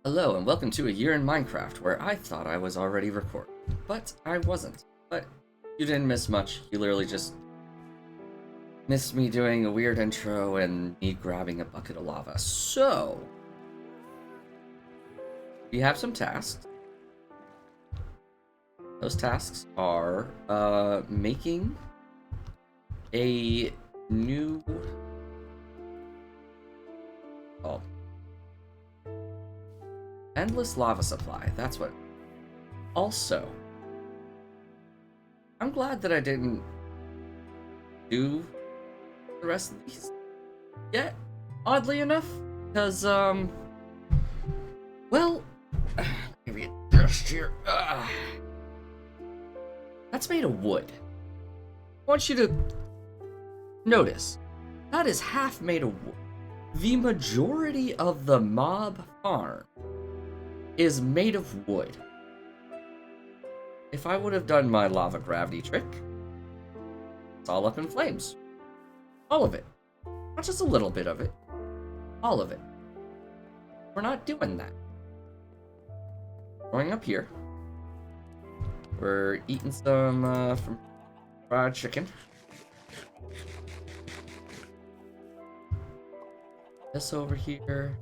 Hello and welcome to a year in Minecraft where I thought I was already recording, but I wasn't. But you didn't miss much. You literally just missed me doing a weird intro and me grabbing a bucket of lava. So, we have some tasks. Those tasks are making a new oh, endless lava supply. That's what. Also, I'm glad that I didn't do the rest of these yet, oddly enough, because well, maybe just here. That's made of wood. I want you to notice that is half made of wood. The majority of the mob farm is made of wood. If I would have done my lava gravity trick, it's all up in flames. All of it. Not just a little bit of it. All of it. We're not doing that. Going up here. We're eating some from fried chicken. This over here.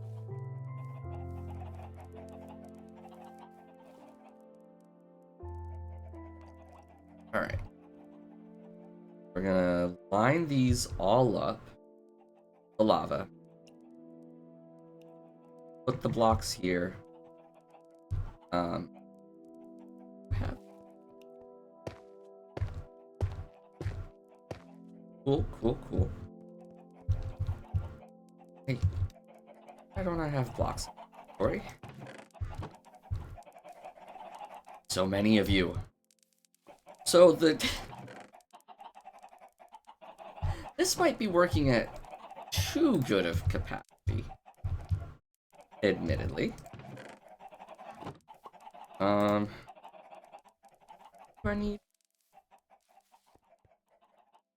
Alright. We're gonna line these all up. The lava. Put the blocks here. Have cool. Hey, why don't I have blocks? Sorry. So many of you. So this might be working at too good of capacity. Admittedly. Do I need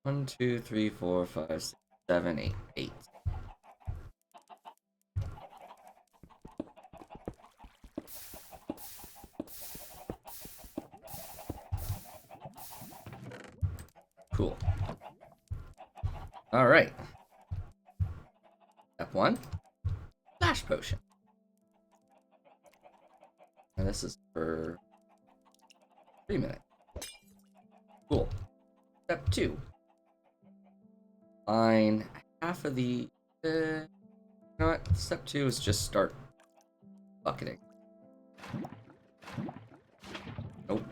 1, 2, 3, 4, 5, 6, 7, 8. 8. Cool. Alright. Step 1. Flash potion. And this is for 3 minutes. Cool. Step 2. Line half of the... you know what? Step 2 is just start bucketing. Nope.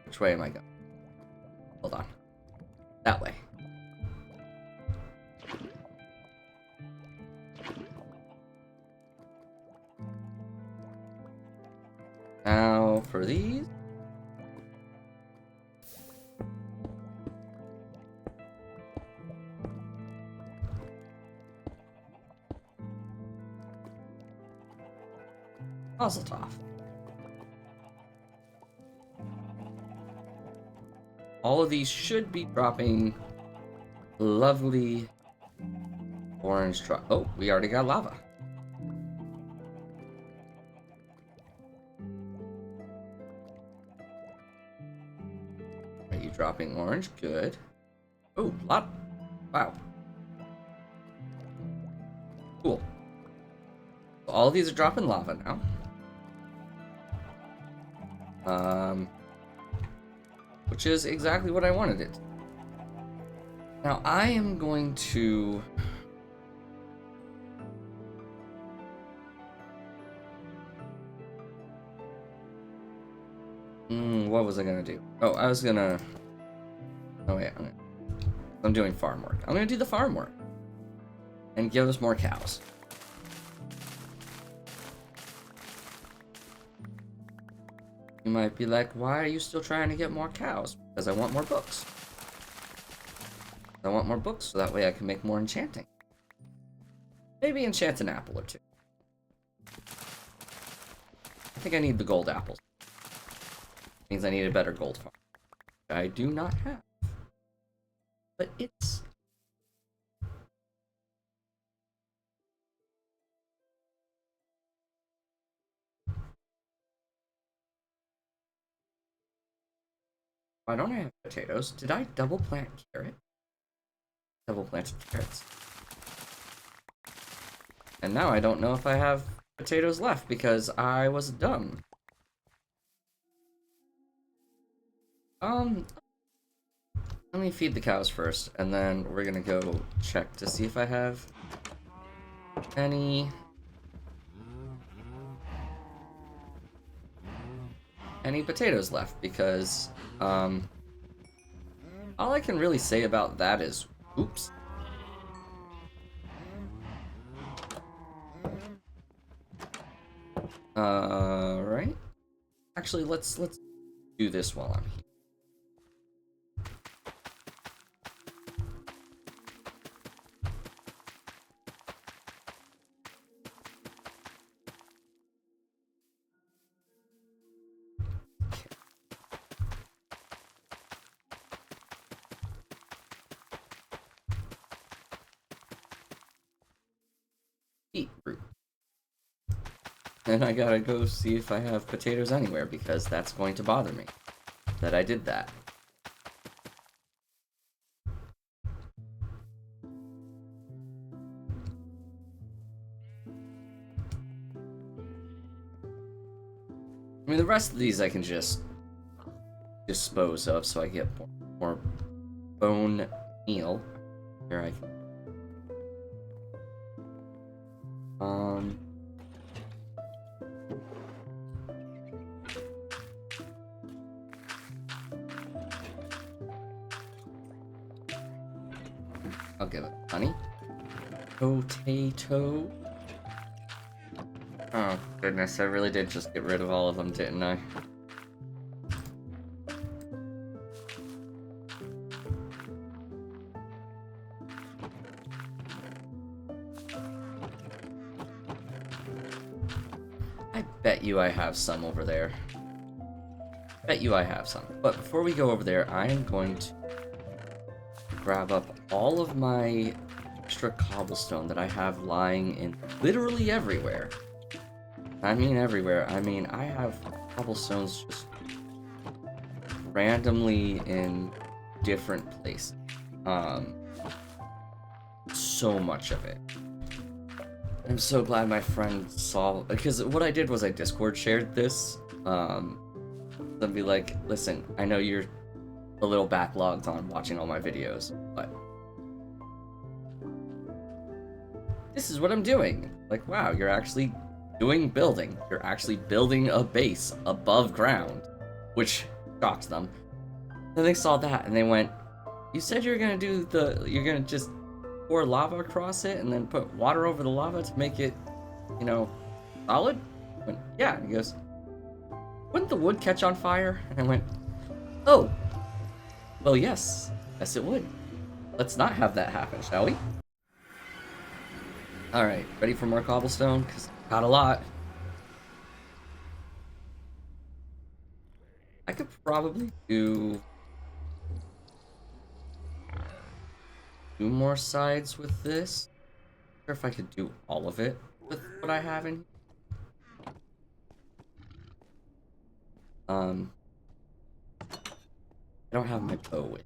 Which way am I going? Hold on. That way. Now for these. Mazel tov. All of these should be dropping lovely orange drop. Oh, we already got lava. Are you dropping orange? Good. Oh, lot. Wow. Cool. So all of these are dropping lava now. Which is exactly what I wanted it. Now I am going to what was I gonna do? Oh, I was gonna oh wait, I'm doing farm work. I'm gonna do the farm work and give us more cows. You might be like, why are you still trying to get more cows? Because I want more books. I want more books so that way I can make more enchanting. Maybe enchant an apple or two. think I need the gold apples. Means I need a better gold farm. I do not have. But it's... Why don't I have potatoes? Did I double plant carrot? Double planted carrots. And now I don't know if I have potatoes left because I was dumb. Let me feed the cows first, and then we're gonna go check to see if I have any potatoes left, because all I can really say about that is oops. Right? Actually, let's do this while I'm here. Beetroot. And I gotta go see if I have potatoes anywhere, because that's going to bother me that I did that. I mean, the rest of these I can just dispose of so I get more bone meal. Here I can. I'll give it honey. Potato. Oh, goodness, I really did just get rid of all of them, didn't I? I bet you I have some over there. Bet you I have some. But before we go over there, I am going to grab up all of my extra cobblestone that I have lying in literally everywhere. I mean everywhere. I mean, I have cobblestones just randomly in different places. So much of it. I'm so glad my friend saw, because what I did was I Discord shared this. Then be like, listen, I know you're a little backlogged on watching all my videos, but this is what I'm doing. Like, wow, you're actually doing building. You're actually building a base above ground, which shocked them. Then they saw that and they went, you said you're gonna you're gonna just pour lava across it and then put water over the lava to make it, you know, solid? I went, yeah. And he goes, wouldn't the wood catch on fire? And I went, oh, well, yes it would. Let's not have that happen, shall we? Alright, ready for more cobblestone? Because got a lot. I could probably do 2 more sides with this. Or if I could do all of it with what I have in here. I don't have my bow with.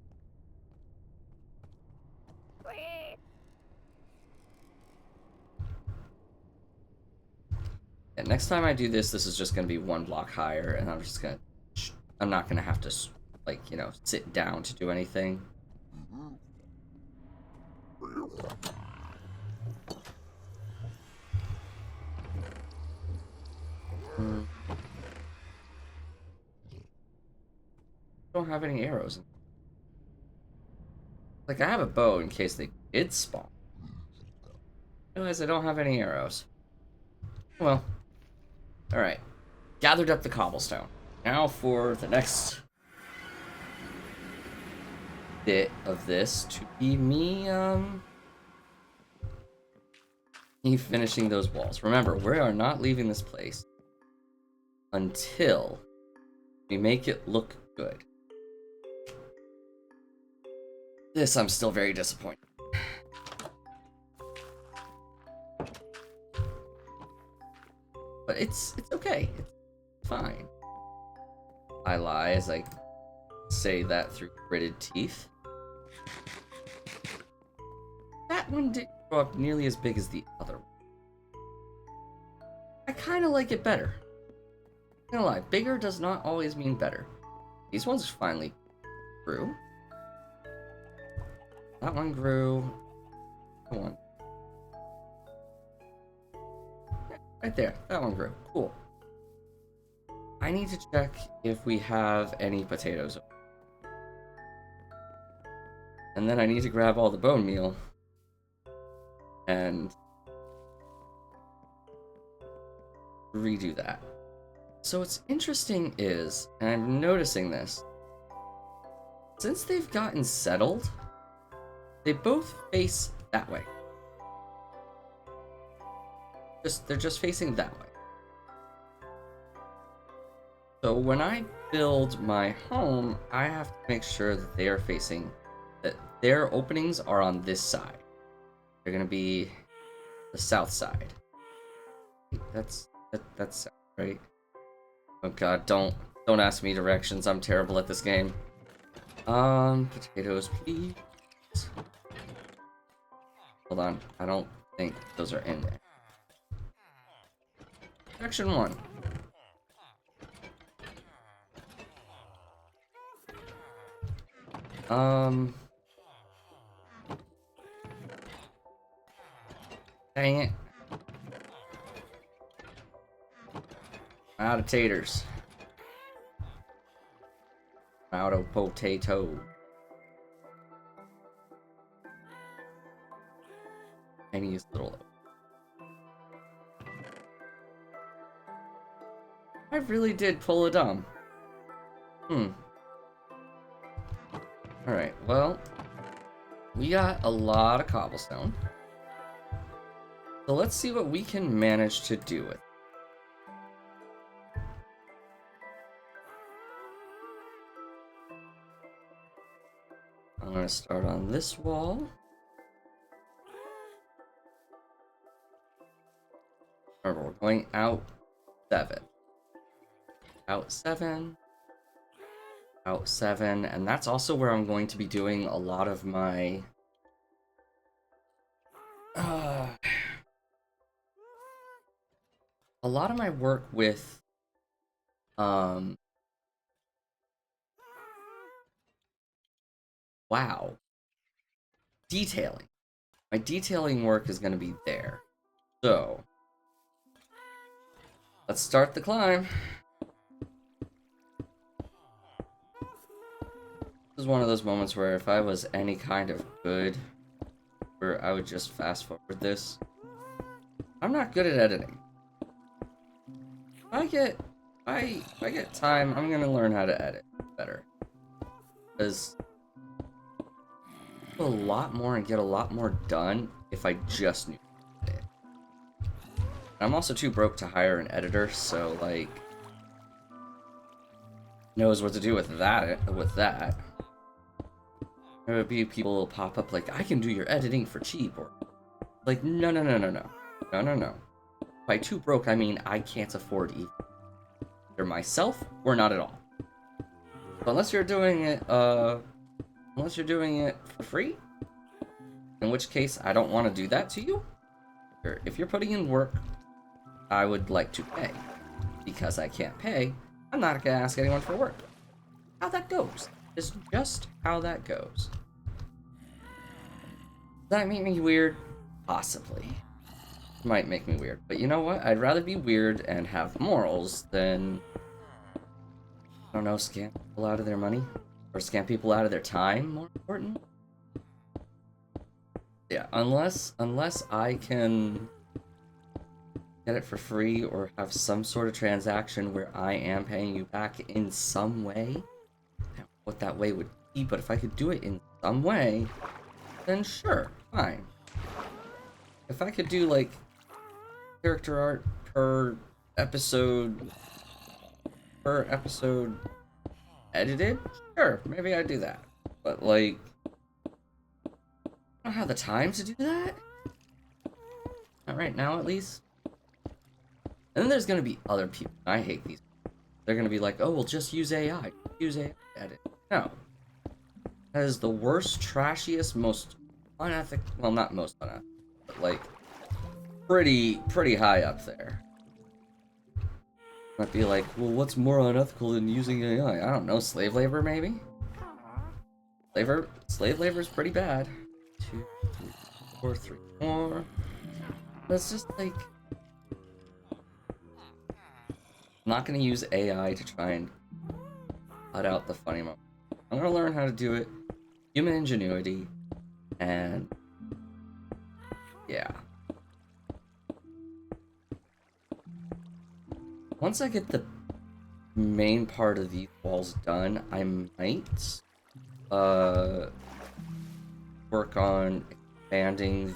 And next time I do this, this is just gonna be 1 block higher, and I'm not gonna have to, like, you know, sit down to do anything. Don't have any arrows. Like, I have a bow in case they did spawn. I realize I don't have any arrows. Well, alright. Gathered up the cobblestone. Now for the next bit of this to be me finishing those walls. Remember, we are not leaving this place until we make it look good. This, I'm still very disappointed. But it's okay. It's fine. I lie as I say that through gritted teeth. That one didn't grow up nearly as big as the other one. I kind of like it better. I'm gonna lie, bigger does not always mean better. These ones finally grew. That one grew. That one. Right there. That one grew. Cool. I need to check if we have any potatoes. And then I need to grab all the bone meal. And redo that. So what's interesting is, and I'm noticing this, since they've gotten settled, they both face that way. They're just facing that way. So when I build my home, I have to make sure that they are facing, that their openings are on this side. They're gonna be the south side. That's right. Oh god, don't ask me directions. I'm terrible at this game. Potatoes, please. Hold on, I don't think those are in there. Section 1. Dang it. Out of taters. Out of potato. Tiniest little. I really did pull a dumb. Alright, well, we got a lot of cobblestone. So let's see what we can manage to do with it. I'm going to start on this wall. Remember, we're going out 7. Out 7. Out 7. And that's also where I'm going to be doing a lot of my... a lot of my work with... Wow. Detailing. My detailing work is going to be there. So... let's start the climb. This is one of those moments where if I was any kind of good, where I would just fast forward this. I'm not good at editing. If I get time, I'm gonna learn how to edit better. Because a lot more and get a lot more done if I just knew how to edit. I'm also too broke to hire an editor, so like knows what to do with that. There would be people who will pop up like, I can do your editing for cheap, or like, no. By too broke, I mean I can't afford either myself or not at all. So unless you're doing it for free, in which case I don't want to do that to you. If you're putting in work, I would like to pay. Because I can't pay, I'm not gonna ask anyone for work. How that goes is just how that goes. Does that make me weird? Possibly. Might make me weird. But you know what? I'd rather be weird and have morals than, I don't know, scam people out of their money? Or scam people out of their time, more important? Yeah, unless I can get it for free or have some sort of transaction where I am paying you back in some way. I don't know what that way would be, but if I could do it in some way, then sure, fine. If I could do like character art per episode per episode edited? Sure, maybe I'd do that. But, like, I don't have the time to do that. Not right now, at least. And then there's gonna be other people. I hate these. They're gonna be like, oh, well, just use AI. Use AI to edit. No. That is the worst, trashiest, most unethical. Well, not most unethical, but like pretty high up there. Might be like, well, what's more unethical than using AI? I don't know, slave labor maybe? Slave labor is pretty bad. 2, 3, 4, 3 more. That's just like, I'm not gonna use AI to try and cut out the funny moment. I'm gonna learn how to do it. Human ingenuity, and yeah. Once I get the main part of these walls done, I might work on expanding the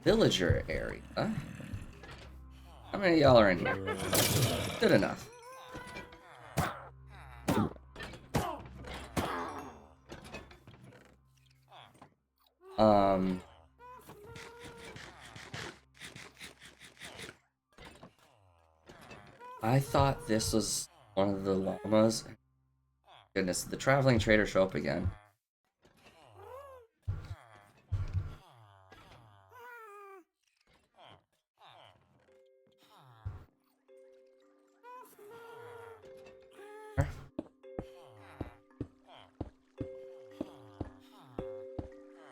villager area. How many of y'all are in here? Good enough. I thought this was one of the llamas. Goodness, the traveling trader show up again.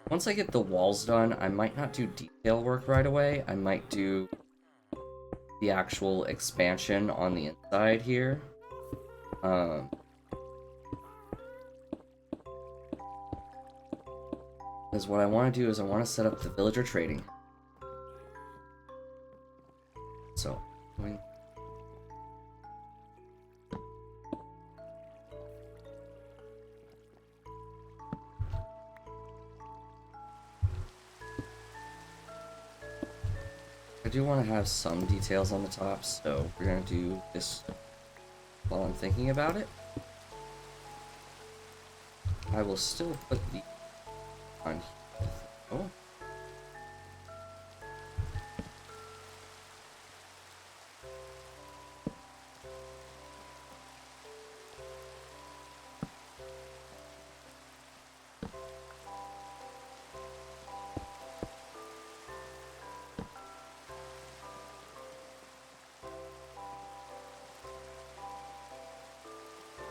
Once I get the walls done, I might not do detail work right away. I might do the actual expansion on the inside here. Because what I want to do is I want to set up the villager trading. So, I do want to have some details on the top, so we're going to do this while I'm thinking about it. I will still put the on here. Oh.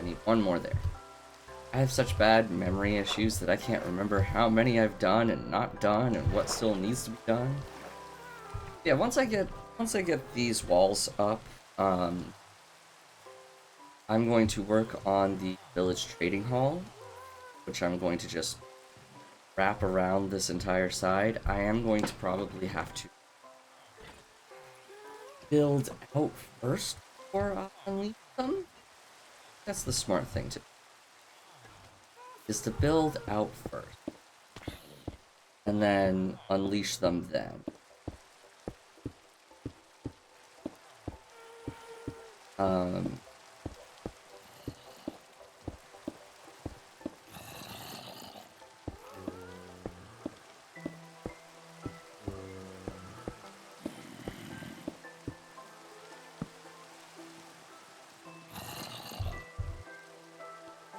I need one more there. I have such bad memory issues that I can't remember how many I've done and not done and what still needs to be done. Yeah, once I get these walls up, I'm going to work on the village trading hall, which I'm going to just wrap around this entire side. I am going to probably have to build out first before I unleash them. That's the smart thing to do. Is to build out first. And then unleash them then.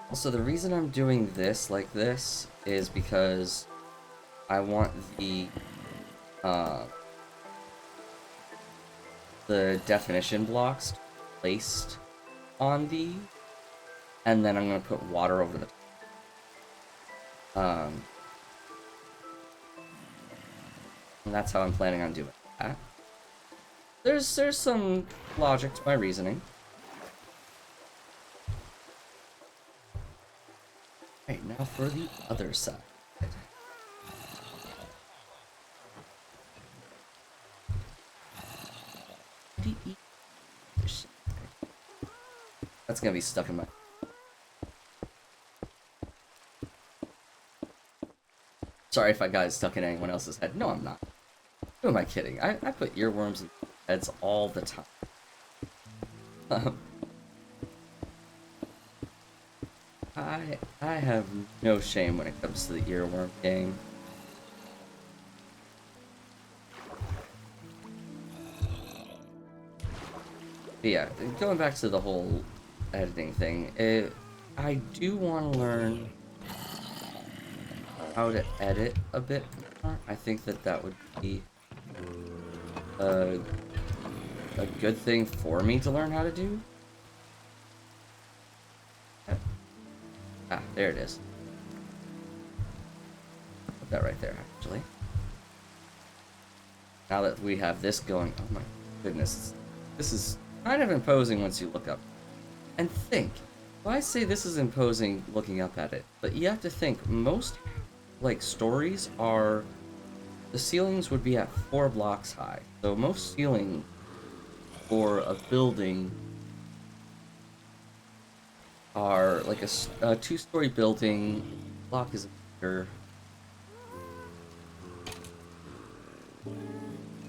Also, the reason I'm doing this like this is because I want the definition blocks placed on these, and then I'm gonna put water over the top. And that's how I'm planning on doing that. There's some logic to my reasoning. Right, now for the other side. That's gonna be stuck in my... Sorry if I got it stuck in anyone else's head. No, I'm not. Who am I kidding? I put earworms in heads all the time. Um, I have no shame when it comes to the earworm game. But yeah, going back to the whole editing thing, I do want to learn how to edit a bit more. I think that would be a, a good thing for me to learn how to do. Ah, there it is. Put that right there, actually. Now that we have this going, oh my goodness, this is kind of imposing once you look up. And think, well, I say this is imposing looking up at it, but you have to think, most, like, stories are, the ceilings would be at 4 blocks high. So most ceilings for a building are like a 2-story building. Block is a meter.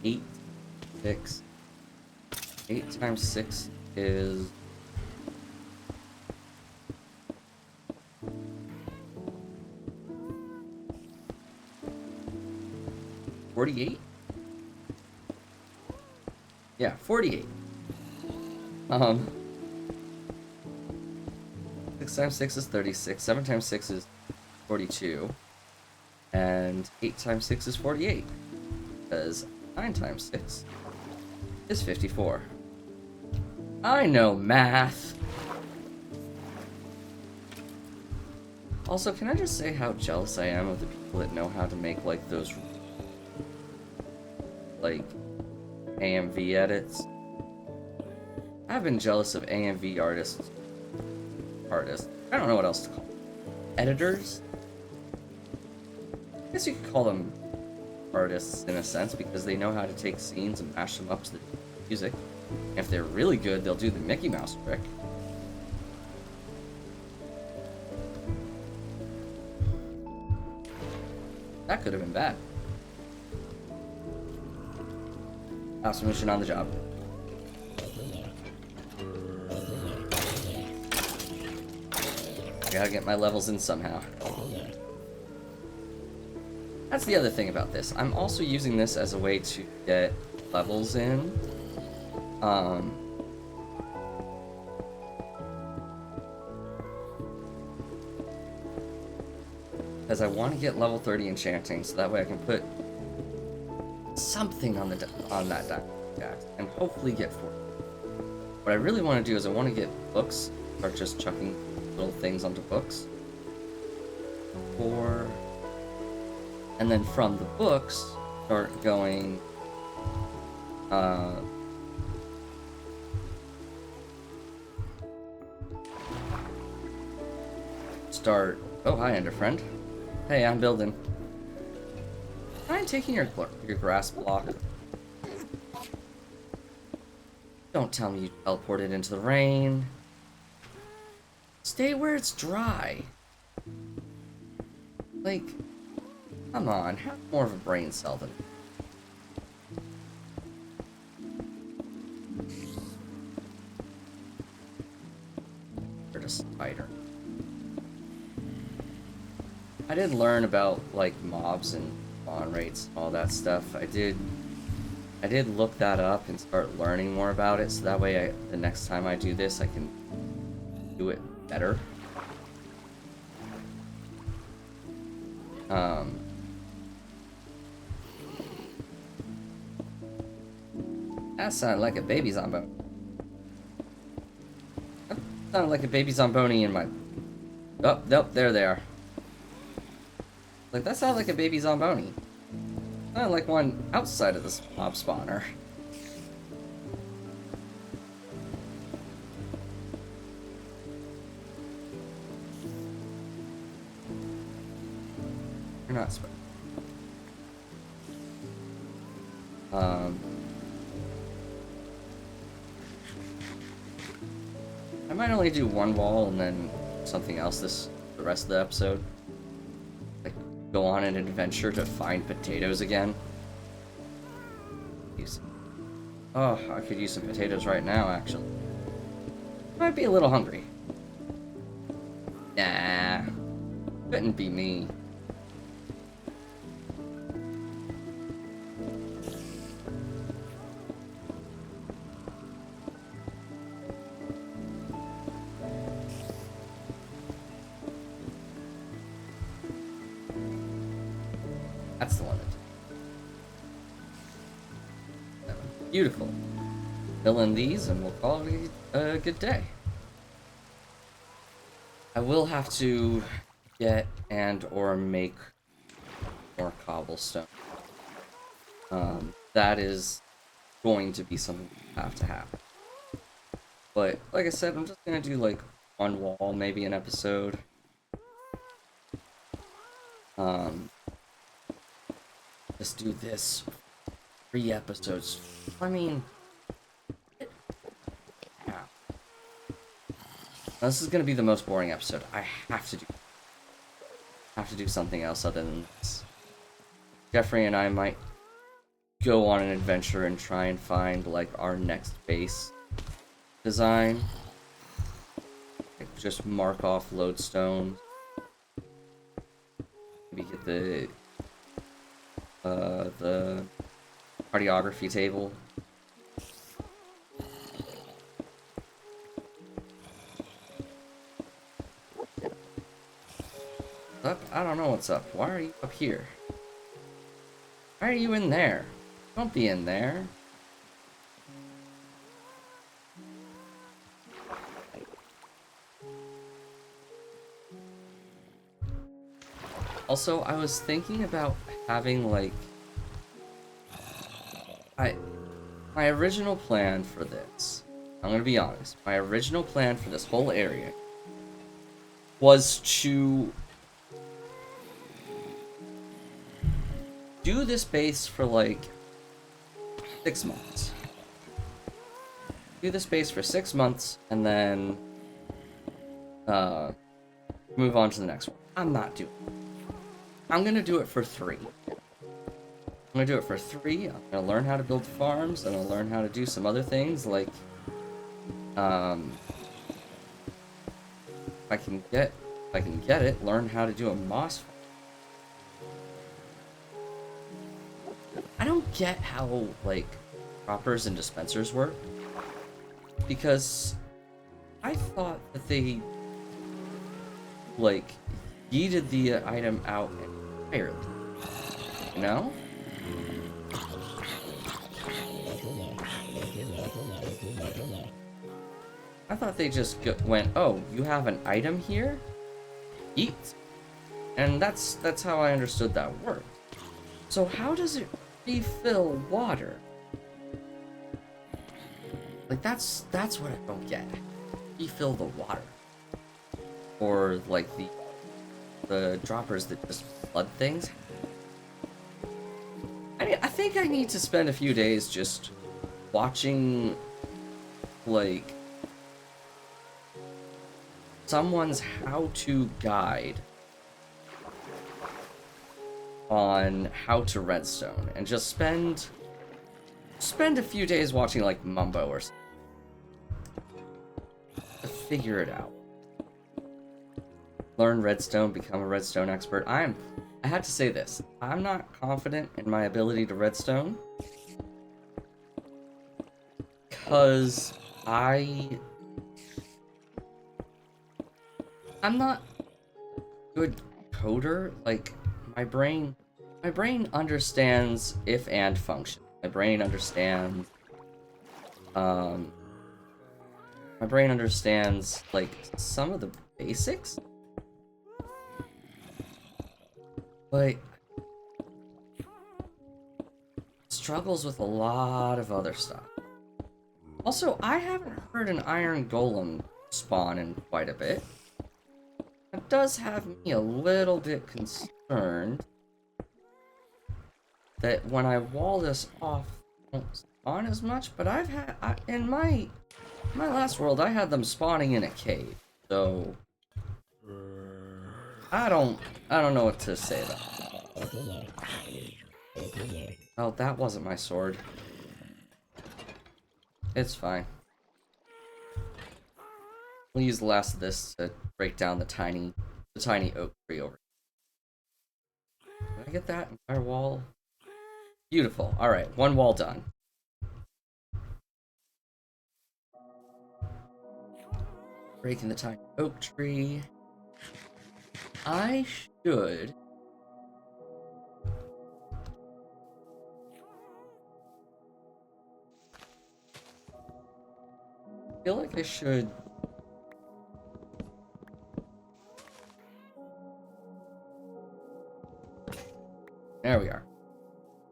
8, 6. 8 times 6 is 48? Yeah, 48. 6 times 6 is 36, 7 times 6 is 42, and 8 times 6 is 48, because 9 times 6 is 54. I know math! Also, can I just say how jealous I am of the people that know how to make, like, those, like, AMV edits? I've been jealous of AMV artists. I don't know what else to call them. Editors? I guess you could call them artists in a sense, because they know how to take scenes and mash them up to the music. And if they're really good, they'll do the Mickey Mouse trick. That could have been bad. Last mission on the job. I gotta get my levels in somehow. That's the other thing about this. I'm also using this as a way to get levels in. Because I want to get level 30 enchanting, so that way I can put something on that deck, and hopefully get 40. What I really want to do is I want to get books, start just chucking little things onto books. And then from the books, start going, oh, hi, Ender friend. Hey, I'm building. Mind taking your grass block? Don't tell me you teleported into the rain. Stay where it's dry. Like, come on, have more of a brain cell than... There's a spider. I did learn about, like, mobs and spawn rates and all that stuff. I did look that up and start learning more about it, so that way the next time I do this, I can do it better. That sounded like a baby Zomboni. That sounded like a baby Zomboni in my... Oh, nope, there they are. Like, that sounded like a baby Zomboni. Sounded like one outside of this mob spawner. You're not supposed. I might only do one wall and then something else the rest of the episode. Like, go on an adventure to find potatoes again. Oh, I could use some potatoes right now, actually. Might be a little hungry. Nah, couldn't be me. That's the limit. Beautiful. Fill in these and we'll call it a good day. I will have to get and or make more cobblestone. That is going to be something we have to have. But like I said, I'm just gonna do like one wall, maybe an episode. Just do this 3 episodes. I mean, yeah. This is gonna be the most boring episode. I have to do something else other than this. Jeffrey and I might go on an adventure and try and find like our next base design. Like, just mark off lodestone. Maybe get the cartography table. Up? I don't know what's up. Why are you up here? Why are you in there? Don't be in there. Also, I was thinking about having like my original plan for this, I'm gonna be honest, my original plan for this whole area was to do this base for like 6 months. Do this base for 6 months and then move on to the next one. I'm not doing it. I'm gonna do it for 3. I'm gonna do it for 3. I'm gonna learn how to build farms. I'm gonna learn how to do some other things like, if I can get it, learn how to do a moss farm. I don't get how like droppers and dispensers work, because I thought that they like yeeted the item out entirely, you know? I thought they just went, oh, you have an item here? Eat. And that's how I understood that worked. So how does it refill water? Like that's what I don't get. Refill the water. Or like the droppers that just flood things. I mean, I think I need to spend a few days just watching like someone's how-to guide on how to redstone and just spend a few days watching like Mumbo or something to figure it out. Learn redstone, become a redstone expert. I had to say this. I'm not confident in my ability to redstone because I'm not a good coder. Like my brain understands if and function. My brain understands like some of the basics, but struggles with a lot of other stuff. Also, I haven't heard an iron golem spawn in quite a bit. It does have me a little bit concerned that when I wall this off, they don't spawn as much. But in my last world, I had them spawning in a cave, so I don't know what to say about that. Oh, that wasn't my sword. It's fine. We'll use the last of this to break down the tiny oak tree over here. Did I get that entire wall? Beautiful. All right, one wall done. Breaking the tiny oak tree. I should. I feel like I should. There we are.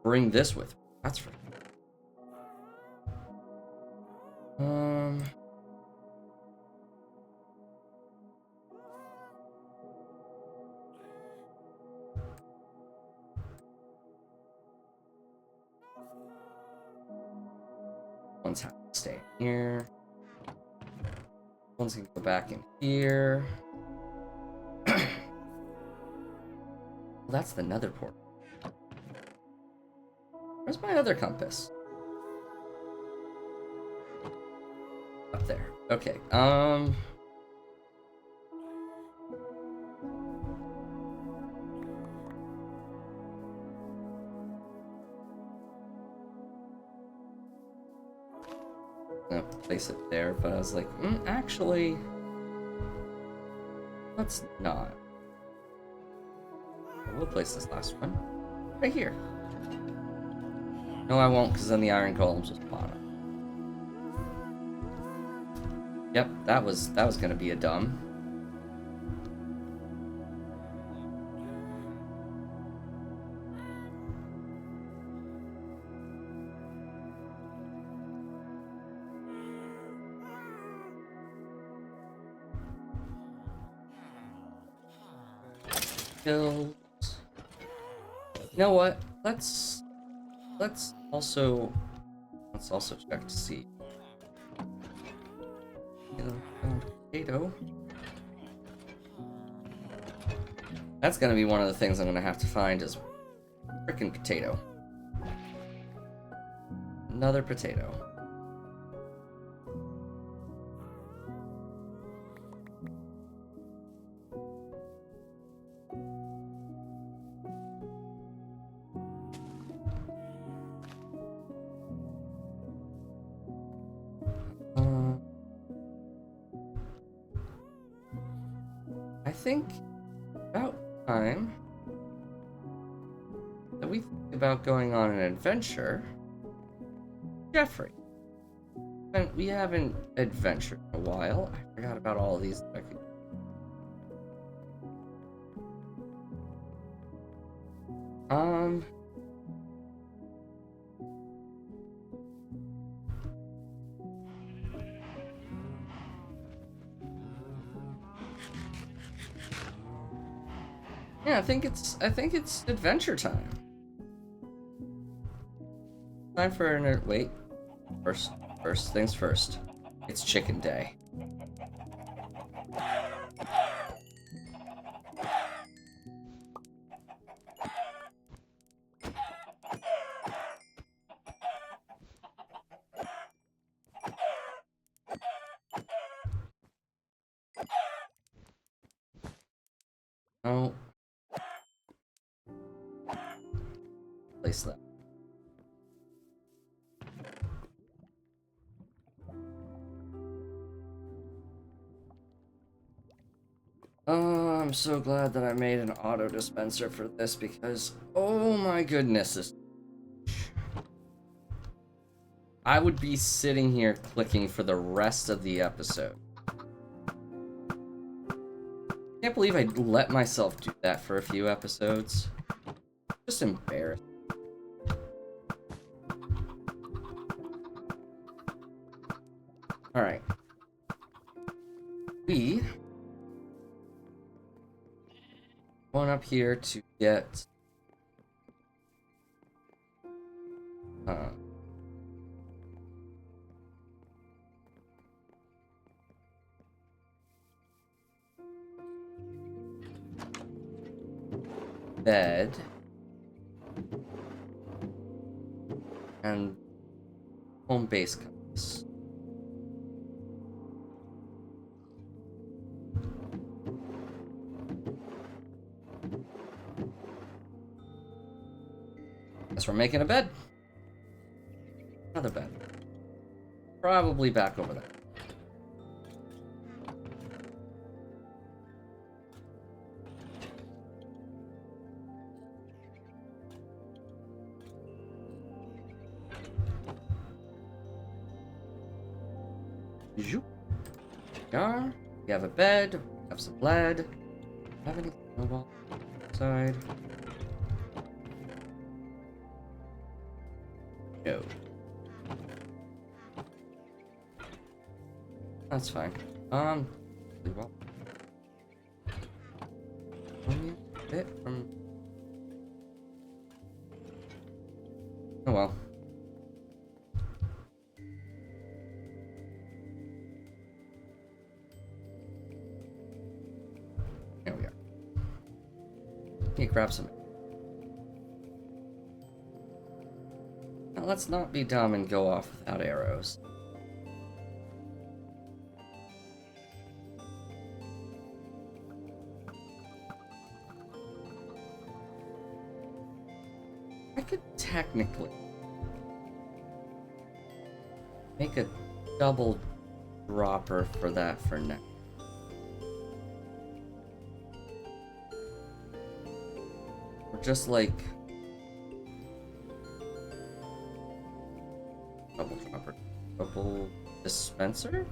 Bring this with me. That's right. One's have to stay in here. One's gonna go back in here. Well, that's the nether port. Where's my other compass? Up there. Okay. I'm gonna place it there, but I was like, actually, let's not. We'll place this last one right here. No, I won't, because then the iron golems will spawn up. Yep, that was gonna be a dumb. Kills. You know what? Let's also check to see. Potato. That's gonna be one of the things I'm gonna have to find is frickin' potato. Another potato. I think about time that we think about going on an adventure. Jeffrey. And we haven't adventured in a while. I forgot about all of these. Yeah, I think it's adventure time. Time for an wait. First things first. It's chicken day. Oh. Place that. Oh, I'm so glad that I made an auto dispenser for this because, oh my goodness, I would be sitting here clicking for the rest of the episode. Can't believe I let myself do that for a few episodes. Just embarrassed. Alright. We going up here to get bed and home base compass. Guess we're making a bed. Another bed. Probably back over there. Zoop. We have a bed. We have some lead. Have any snowball outside? No. That's fine. Well, only a bit from. Oh well. There we are. Let me grab some. Now let's not be dumb and go off without arrows. I could technically make a double dropper for that for now. Or just like double dropper, double dispenser?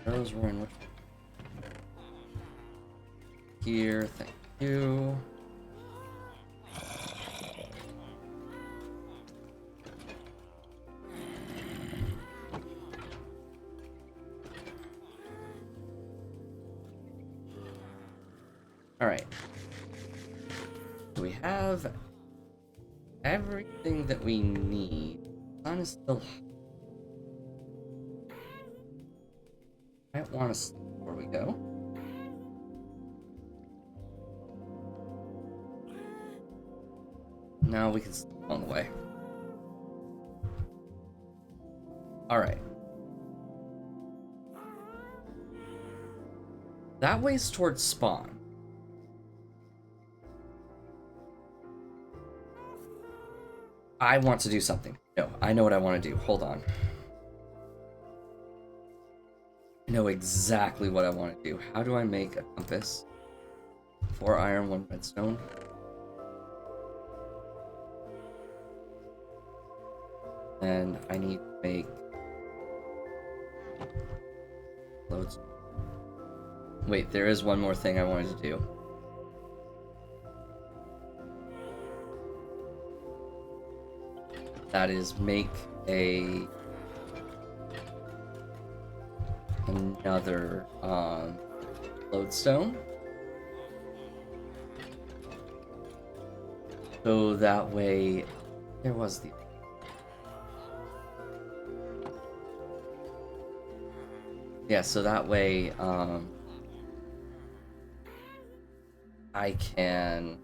Arrows were in which here, thank you. Alright. So we have everything that we need. The sun is still. I want to see where we go. Now we can sleep on the way. Alright. That way's towards spawn. I want to do something. No, I know what I want to do. Hold on. I know exactly what I want to do. How do I make a compass? 4 iron, 1 redstone. And I need to make loads. Wait, there is one more thing I wanted to do. That is make another lodestone. So that way there was the yeah, so that way I can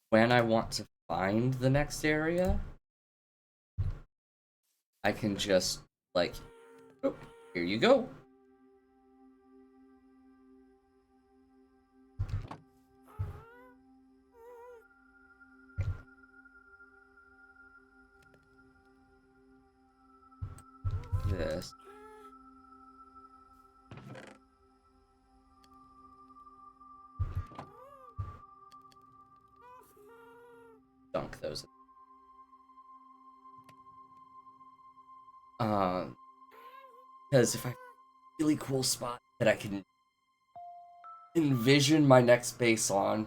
when I want to find the next area, I can just like, oh, here you go. This. Dunk those. Because if I really cool spot that I can envision my next base on,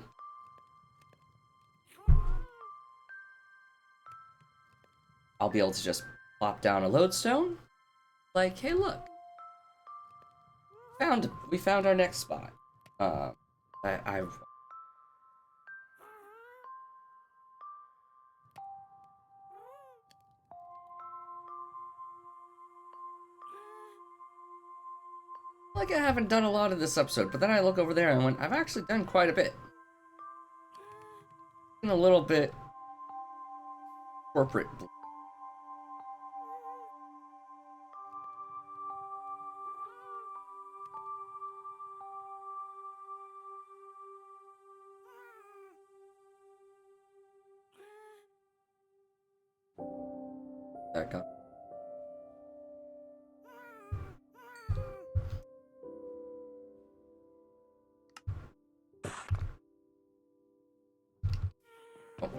I'll be able to just plop down a lodestone. Like, hey, look, we found our next spot. I like I haven't done a lot of this episode, but then I look over there and I went, I've actually done quite a bit. And a little bit corporate. That got. Oh.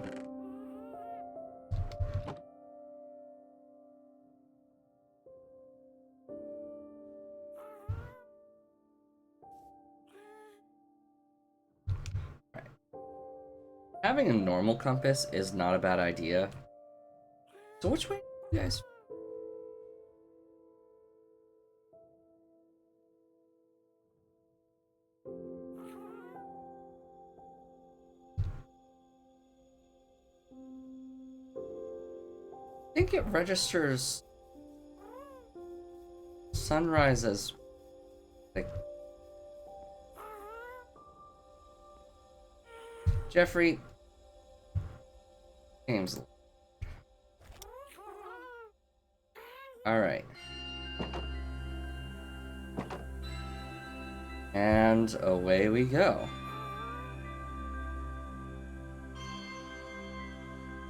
Right. Having a normal compass is not a bad idea. So which way, you guys? I think it registers sunrise as like Jeffrey James. All right. And away we go.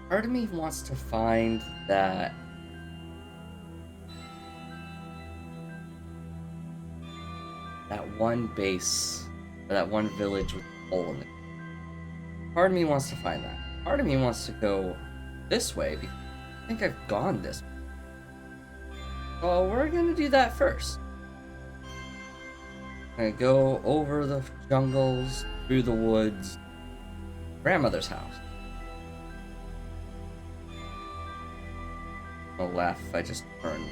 Part of me wants to find that one base, or that one village with a hole in it. Part of me wants to find that. Part of me wants to go this way because I think I've gone this way. So we're gonna do that first. I'm gonna go over the jungles, through the woods, grandmother's house. I'll laugh if I just turn.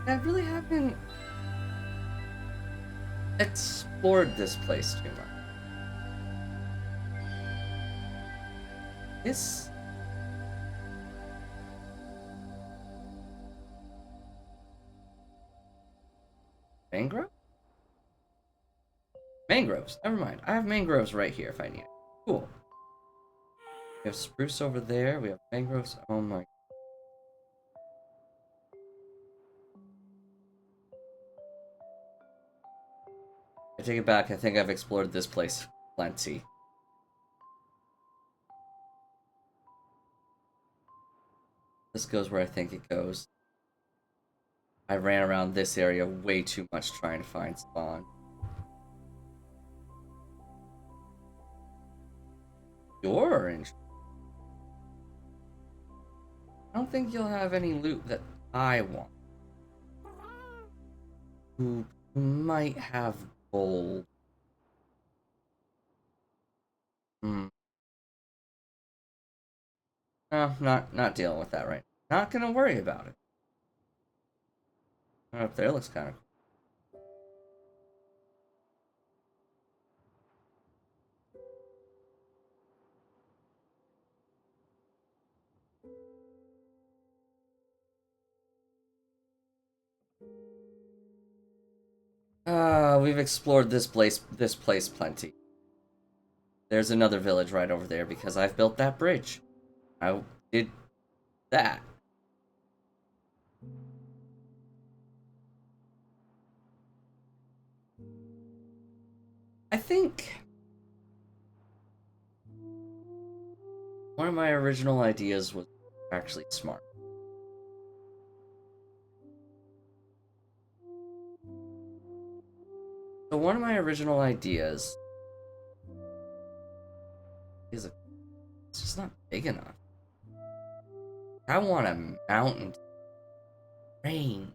I really haven't explored this place too much. This mangrove? Mangroves. Never mind. I have mangroves right here if I need it. Cool. We have spruce over there. We have mangroves. Oh my. I take it back. I think I've explored this place plenty. This goes where I think it goes. I ran around this area way too much trying to find spawn. You're orange. I don't think you'll have any loot that I want. Who might have gold? Hmm. No, not dealing with that right now. Not gonna worry about it. Up there looks kind of cool. We've explored this place plenty. There's another village right over there because I've built that bridge. I did that. I think one of my original ideas was actually smart. So one of my original ideas is it's just not big enough. I want a mountain rain.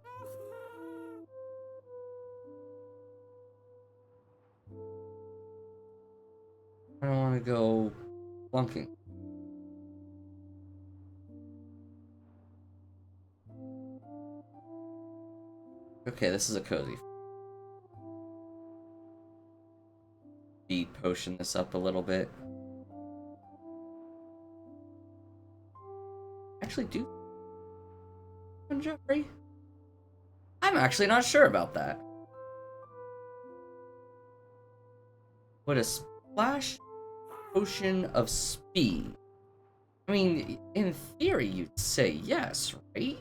I don't want to go flunking. Okay, this is a cozy. Speed potion this up a little bit. Actually, do Jeffrey. I'm actually not sure about that. Would a splash potion of speed? I mean, in theory, you'd say yes, right?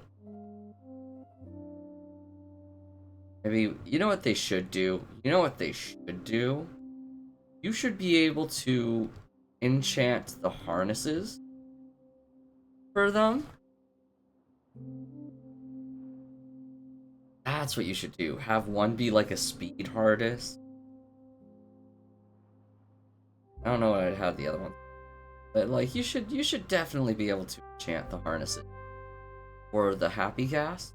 Maybe, you know what they should do? You know what they should do? You should be able to enchant the harnesses for them. That's what you should do. Have one be like a speed harness. I don't know what I'd have the other one. But like you should definitely be able to enchant the harnesses for the happy gas.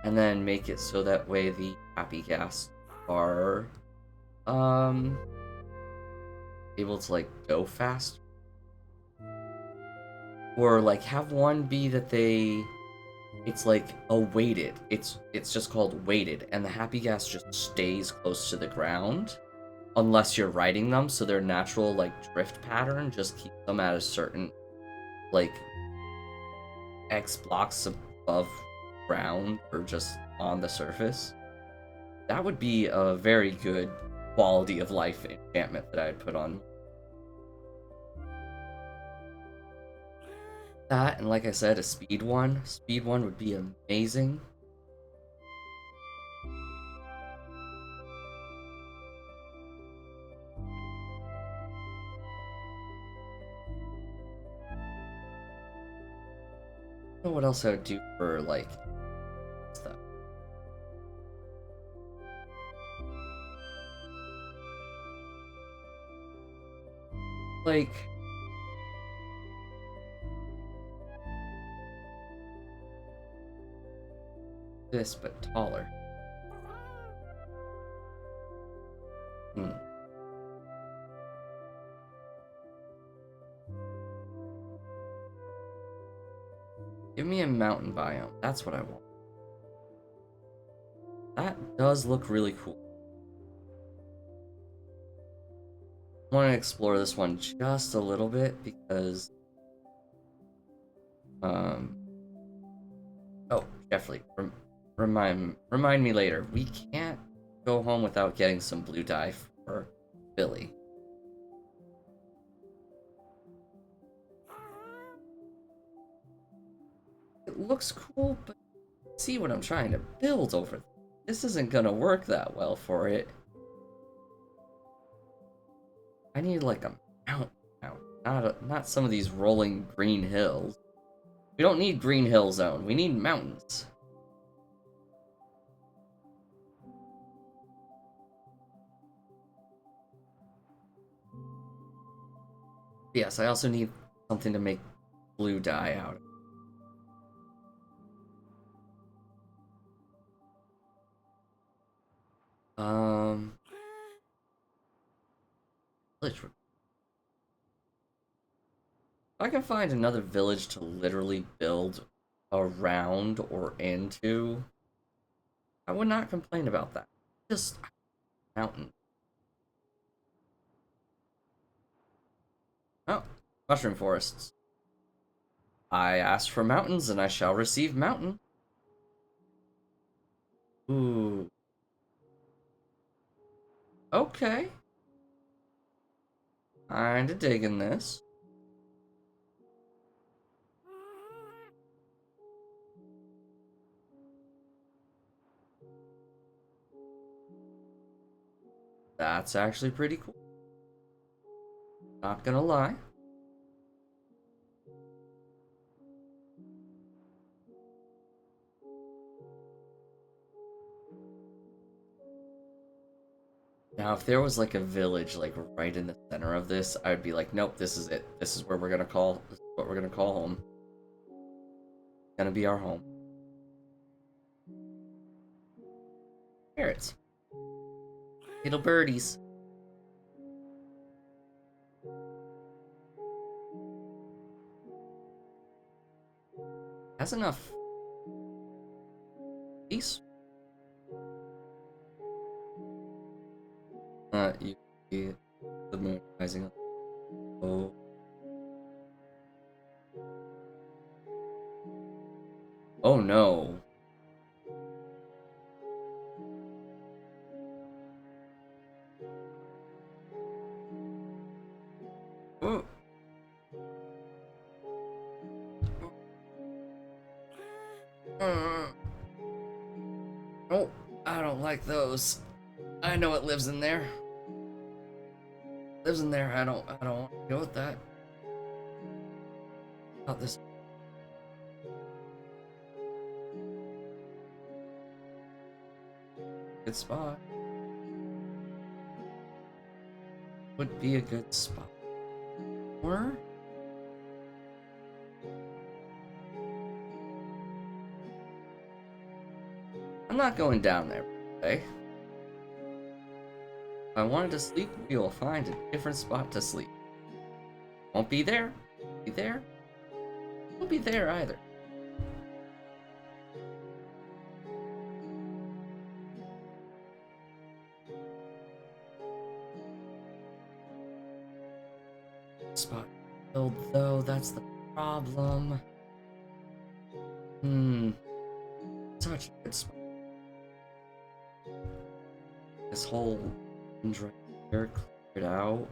And then make it so that way the happy gas are able to like go fast. Or like have one be that it's like a weighted. It's just called weighted, and the happy gas just stays close to the ground unless you're riding them, so their natural like drift pattern just keeps them at a certain like X blocks above ground or just on the surface. That would be a very good quality of life enchantment that I'd put on. That, and like I said, a speed one. Speed one would be amazing. I don't know what else I would do for, like, stuff. Like, this, but taller. Hmm. Give me a mountain biome. That's what I want. That does look really cool. I want to explore this one just a little bit because, oh, Jeffrey, remind me later. We can't go home without getting some blue dye for Billy. It looks cool, but see what I'm trying to build over. This isn't gonna work that well for it. I need like a mountain now, not some of these rolling green hills. We don't need green hill zone. We need mountains. Yes, I also need something to make blue dye out of. Village. If I can find another village to literally build around or into, I would not complain about that. Just mountain. Oh, mushroom forests. I asked for mountains and I shall receive mountain. Ooh. Okay. Kinda digging this. That's actually pretty cool. Not gonna lie. Now, if there was like a village like right in the center of this, I would be like, nope, this is it. This is where we're gonna call. This is what we're gonna call home. It's gonna be our home. Parrots. Little birdies. That's enough. Peace. You see the moon rising. Oh. Oh no. Oh, I don't like those. I know it lives in there. Lives in there. I don't want to deal with that. Not this good spot. Would be a good spot. Or I'm not going down there, okay? If I wanted to sleep, we will find a different spot to sleep. Won't be there. Be there. Won't be there either. Spot filled though, that's the problem. Such a good spot. This whole right here cleared out.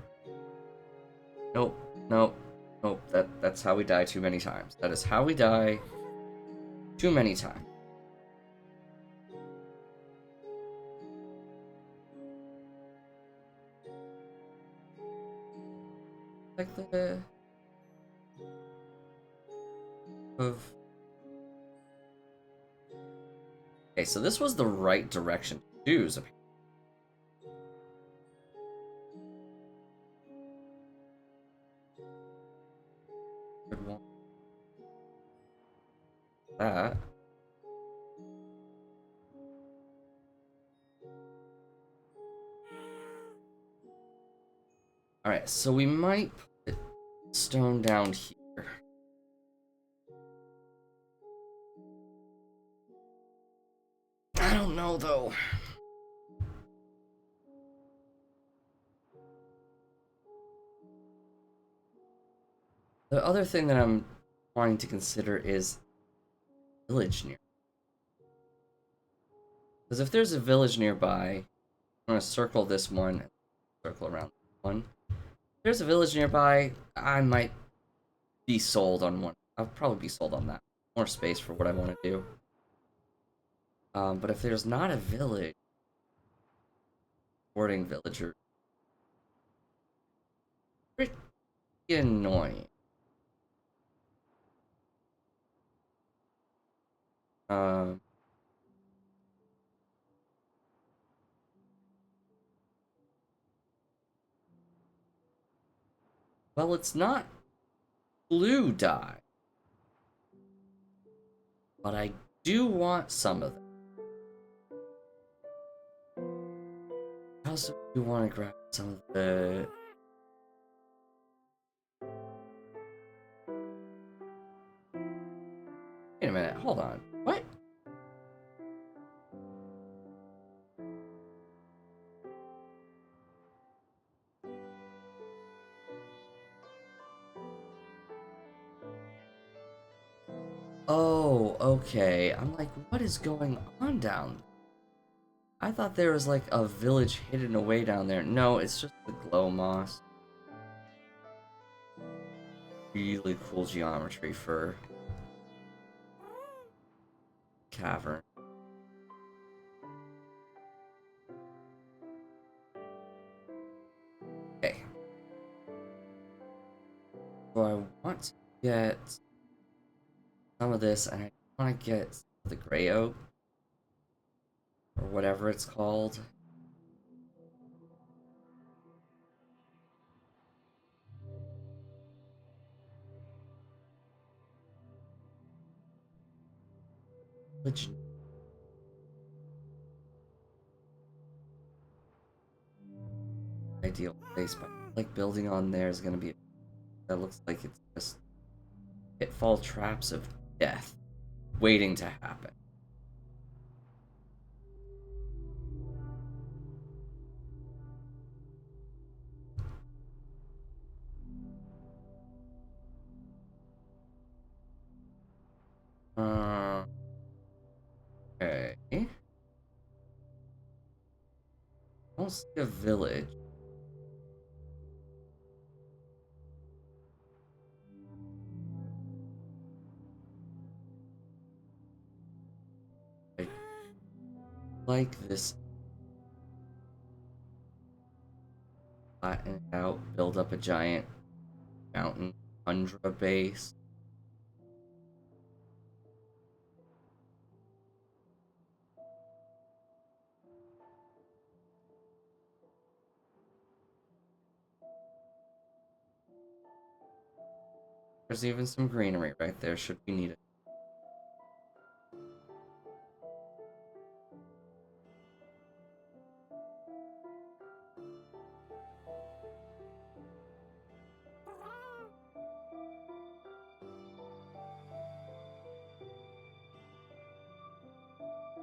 Nope, nope, nope. That's how we die too many times. That is how we die too many times. Like the of okay, so this was the right direction to choose. Good one. That. Alright, so we might put stone down here. I don't know though. The other thing that I'm wanting to consider is village near. Because if there's a village nearby, I'm gonna circle this one, circle around one. If there's a village nearby, I might be sold on one. I'll probably be sold on that. More space for what I want to do. But if there's not a village, boarding villager, pretty annoying. Um, well, it's not blue dye, but I do want some of them. I also do want to grab some of the. Wait a minute, hold on. What? Oh, okay. I'm like, what is going on down there? I thought there was like a village hidden away down there. No, it's just the glow moss. Really cool geometry for cavern. Okay. So I want to get some of this, and I want to get the gray oak, or whatever it's called. Which ideal place, but like building on there is gonna be that looks like it's just pitfall traps of death waiting to happen. Uh, okay. I don't see a village. like this. Flatten it out, build up a giant mountain tundra base. There's even some greenery right there, should we need it.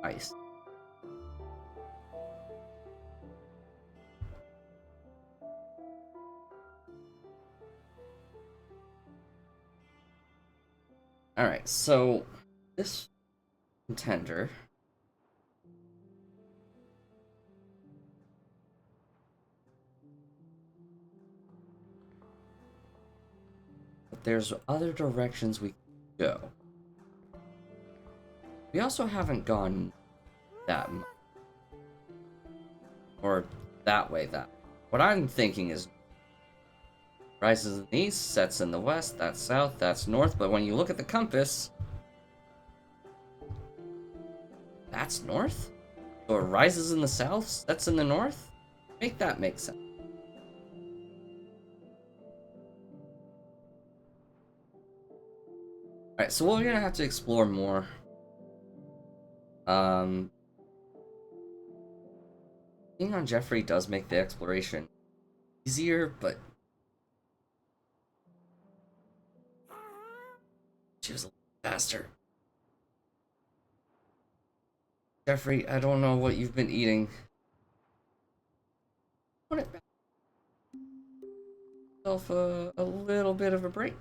Ice. Alright, so this contender but there's other directions we can go. We also haven't gone that much. Or that way, that. What I'm thinking is rises in the east, sets in the west, that's south, that's north, but when you look at the compass, that's north? So it rises in the south, sets in the north? Make that make sense. Alright, so we're gonna have to explore more. Being on Jeffery does make the exploration easier, but she was a little faster. Jeffery, I don't know what you've been eating. Want it back. Yourself a little bit of a break.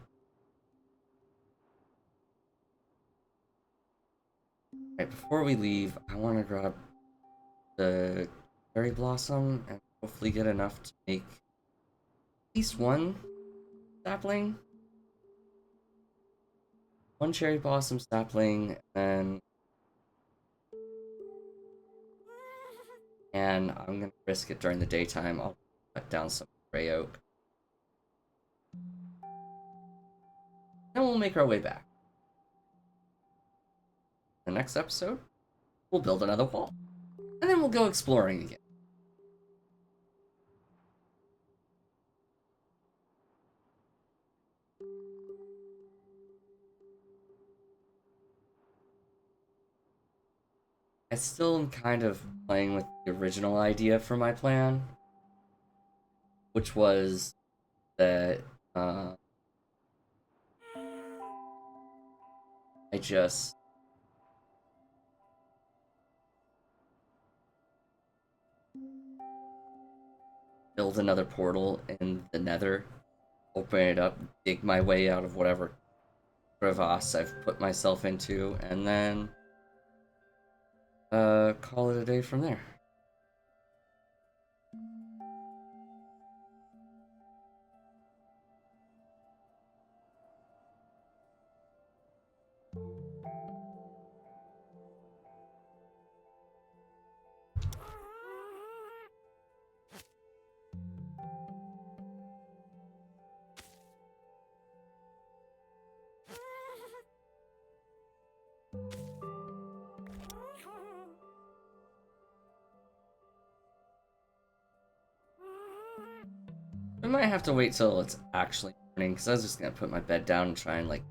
Right, before we leave, I want to grab the cherry blossom and hopefully get enough to make at least one sapling. One cherry blossom sapling, and I'm gonna risk it during the daytime. I'll cut down some gray oak. And we'll make our way back. The next episode, we'll build another wall. And then we'll go exploring again. I still am kind of playing with the original idea for my plan, which was that I just build another portal in the nether, open it up, dig my way out of whatever crevasse I've put myself into, and then call it a day from there. I might have to wait till it's actually morning, because I was just gonna put my bed down and try and like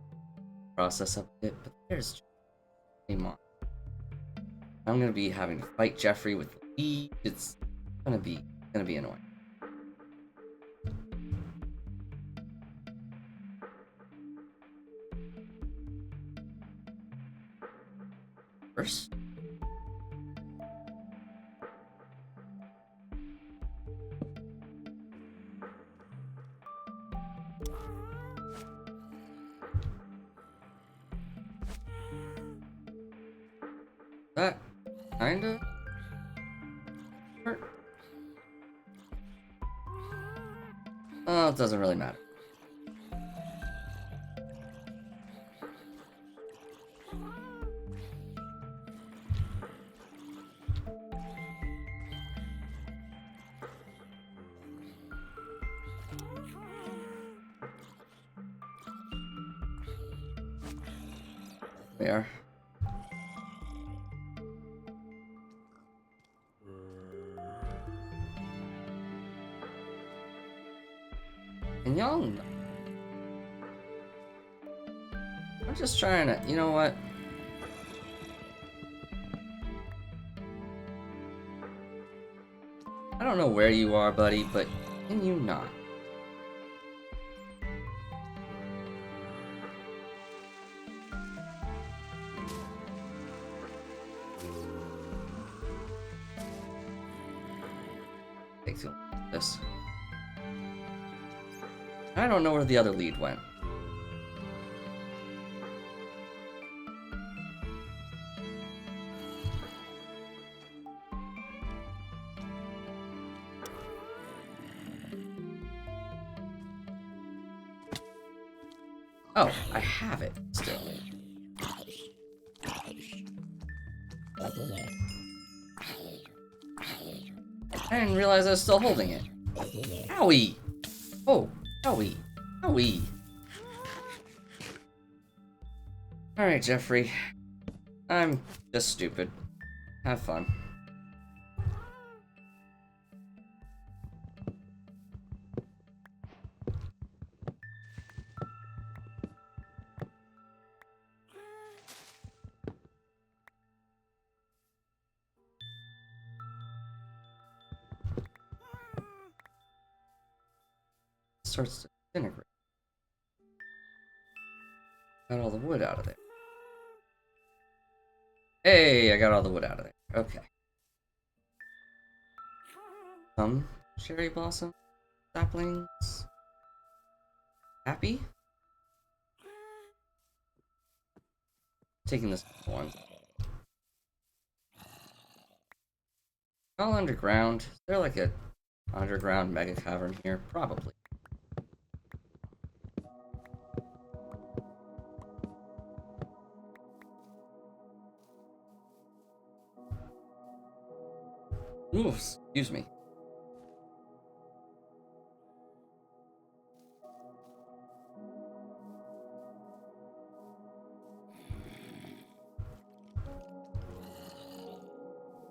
process up a bit, but there's just a monster. I'm gonna be having to fight Jeffrey with the lead. It's gonna be annoying. First, that kinda hurt. Oh, it doesn't really matter. We are. And y'all know. I'm just trying to, you know what? I don't know where you are, buddy, but can you not? Takes you this. I don't know where the other lead went. Oh, I have it still. I didn't realize I was still holding it. Owie! Oh, owie. Owie. Alright, Jeffrey. I'm just stupid. Have fun. Starts to disintegrate. Got all the wood out of there. Hey, I got all the wood out of there. Okay. Some cherry blossom saplings. Happy? Taking this one. All underground. Is there like a underground mega cavern here? Probably. Ooh, excuse me.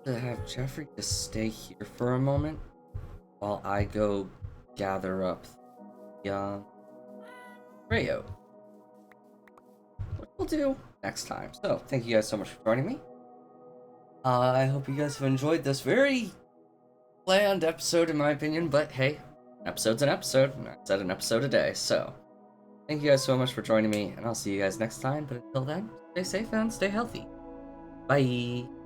To have Jeffrey just stay here for a moment while I go gather up the Rayo. Which we'll do next time. So, thank you guys so much for joining me. I hope you guys have enjoyed this very bland episode, in my opinion, but hey, episode's an episode, and I said an episode a day, so thank you guys so much for joining me, and I'll see you guys next time, but until then, stay safe and stay healthy. Bye!